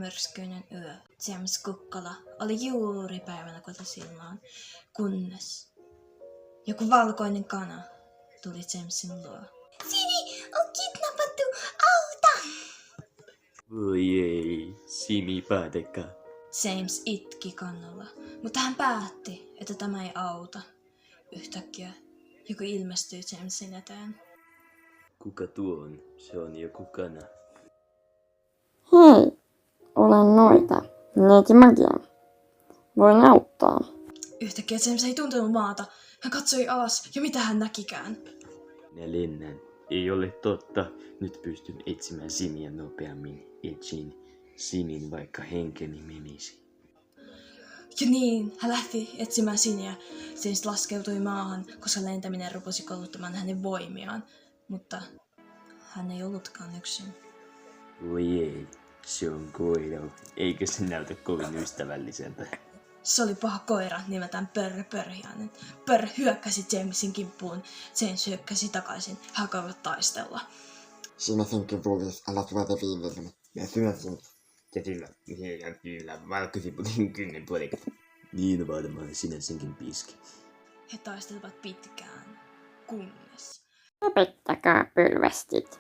myrskyinen yö. James Kukkala oli juuri päivänä kotisillaan, kunnes joku valkoinen kana tuli Jamesin luo. Sini on kidnappattu! Auta! Voi ei, Simi Padeka. James itki kannalla, mutta hän päätti, että tämä ei auta. Yhtäkkiä joku ilmestyi Jamesin eteen. Kuka tuo on? Se on joku kana. Hei, olen noita. Neiti Magian. Voin auttaa. Yhtäkkiä James ei tuntenut maata. Hän katsoi alas ja mitä hän näkikään. Minä lennän. Ei ole totta. Nyt pystyn etsimään Simiä nopeammin. Etsin Simin, vaikka henkeni menisi. Ja niin, hän lähti etsimään Siniä. James laskeutui maahan, koska lentäminen rupesi koluttamaan hänen voimiaan. Mutta hän ei ollutkaan yksin. Voi ei, se on koira. Eikö se näytä kovin ystävälliseltä? Se oli paha koira nimeltään Pörrhianen. Pörr hyökkäsi Jamesin kimppuun. James hyökkäsi takaisin. He alkoivat taistella. Sinä senkin vuodes, älä tuoda viimeinen. Mä syön sinut. Ja sillä valkosiputin kynnenpuolikat. Niin varmaan sinä senkin piski. He taistelivat pitkään, kunnes Lopettakaa pylvästit.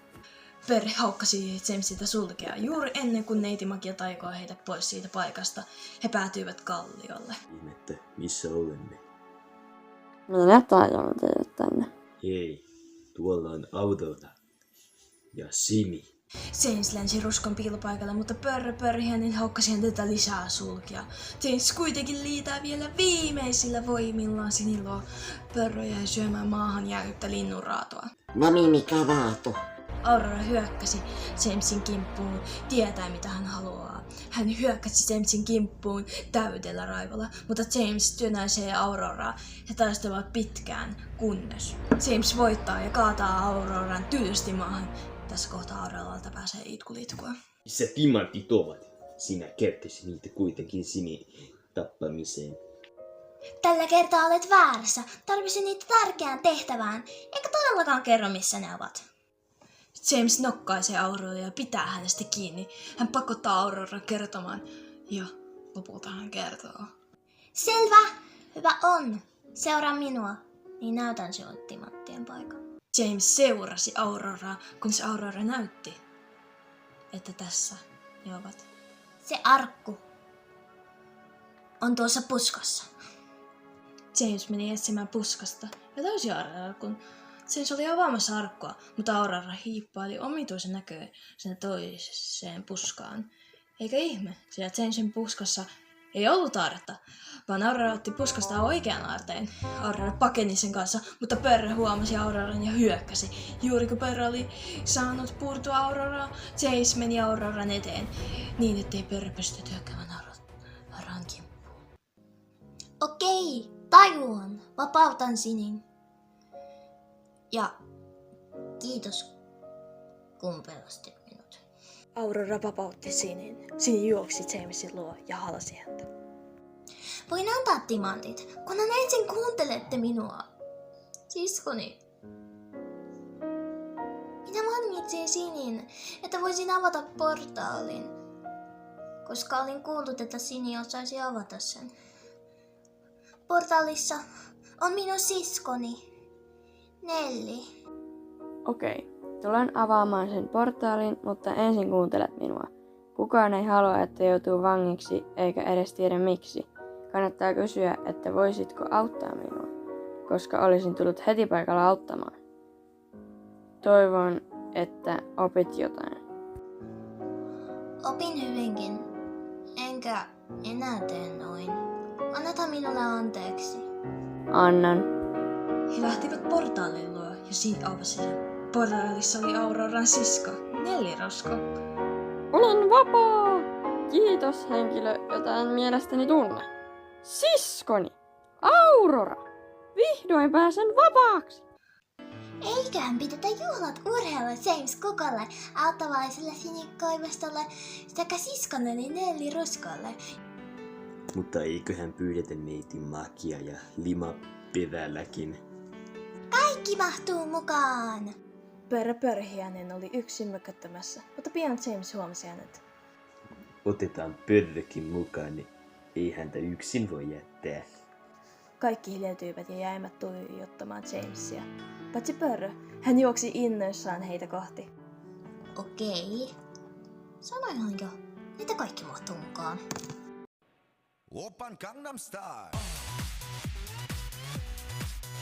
Pörr haukkasi Jamesilta sulkea juuri ennen kuin neiti Magia taikoi heitä pois siitä paikasta. He päätyivät kalliolle. Ihmettä, missä olemme? Minä tajon teidät tänne. Hei, tuolla on Aurora. Ja Simi. James lensi ruskon piilopaikalle, mutta Pörrhianen haukkasi häntä lisää sulkia. James kuitenkin liitää vielä viimeisillä voimillaan Sinin luo. Pörrö jäi syömään maahan jäänyttä linnunraatoa. Mami, mikä vaatu? Aurora hyökkäsi Jamesin kimppuun, tietää mitä hän haluaa. Hän hyökkäsi Jamesin kimppuun täydellä raivolla, mutta James työnäisee Auroraa. He taistelevat pitkään, kunnes James voittaa ja kaataa Auroran tylysti maahan. Tässä kohtaa Auroralta pääsee itkulitkua. Missä timantit ovat? Sinä käyttäisi niitä kuitenkin Simin tappamiseen. Tällä kertaa olet väärässä. Tarvisin niitä tärkeään tehtävään. Eikä todellakaan kerro missä ne ovat. James nokkaisee Auroraa ja pitää hänestä kiinni. Hän pakottaa Auroraa kertomaan ja lopulta hän kertoo. Selvä. Hyvä on. Seuraa minua. Niin näytän sinulle timanttien paikan. James seurasi Auroraa, kunnes Aurora näytti, että tässä ne ovat. Se arkku on tuossa puskassa. James meni etsimään puskasta ja löysi Auroraa, kun James oli avaamassa arkkua, mutta Aurora hiippaili omituisen näköisenä toiseen puskaan. Eikä ihme, sillä Jamesin puskassa ei ollut aarretta, vaan Aurora otti puskasta oikean aarteen. Aurora pakeni sen kanssa, mutta Pörrö huomasi Auroran ja hyökkäsi. Juuri kun Pörrö oli saanut puurtua Auroraa, James meni Auroran eteen, niin ettei Pörrö pystynyt hyökkäämään Auroran kimppuun. Okei, tajuan. Vapautan Sinin. Ja kiitos, kun pelastit minut. Aurora vapautti Sinin. Sini juoksi Jamesin luo ja halasi häntä. Voin antaa timantit, kunhan ensin kuuntelette minua. Siskoni. Minä vangitsin Sinin, että voisin avata portaalin, koska olin kuullut, että Sini osaisi avata sen. Portaalissa on minun siskoni, Nelli. Okei, tulen avaamaan sen portaalin, mutta ensin kuuntelet minua. Kukaan ei halua, että joutuu vangiksi, eikä edes tiedä miksi. Kannattaa kysyä, että voisitko auttaa minua, koska olisin tullut heti paikalla auttamaan. Toivon, että opit jotain. Opin hyvinkin, enkä enää tee noin. Anneta minulle anteeksi. Annan. He lähtivät portaalin luo ja Sini avasi sen. Portaalissa oli Auroran sisko, Nellirosko. Olen vapaa! Kiitos henkilö, jota en mielestäni tunne. Siskoni! Aurora! Vihdoin pääsen vapaaksi! Eiköhän pidetä juhlat urheilla James Kukolle, auttavaiselle Sinikoivastolle sekä siskonneni Nelli Ruskolle. Mutta eiköhän pyydetä neiti Magia ja Lima peräälläkin. Kaikki mahtuu mukaan! Pörrhianen oli yksin mököttämässä, mutta pian James huomasi hänet. Otetaan Pörrökin mukaan, niin ei häntä yksin voi jättää. Kaikki hiljentyivät ja jäivät tuijottamaan Jamesia. Paitsi Pörrö, hän juoksi innoissaan heitä kohti. Okei. Sanoinhan jo, että kaikki mahtuu mukaan. Oppan Gangnam Style.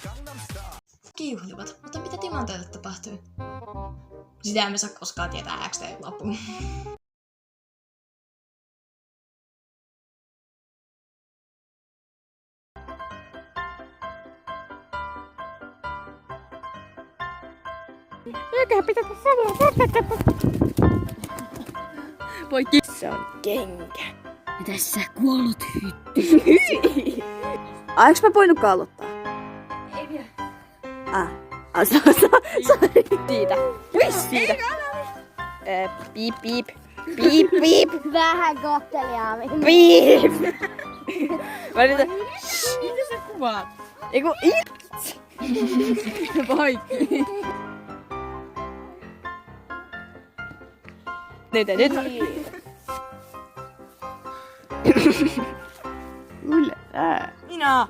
Gangnam Style. Kiuhlivat, mutta mitä timanteille tapahtui? Sitä emme saa koskaan tietää XT loppuun. Poikki. Se on kenkä. Ja tässä kuollut hytty. Aiks mä voinut kallottaa? Ei vielä. Sorry. Siitä. Pois siitä. Piip, piip. Piip, piip. Vähän kohteliaammin. Piip. Mä yritän... Mitä sä kuvaat? Eiku itse. Poikki. Nyt. Minä.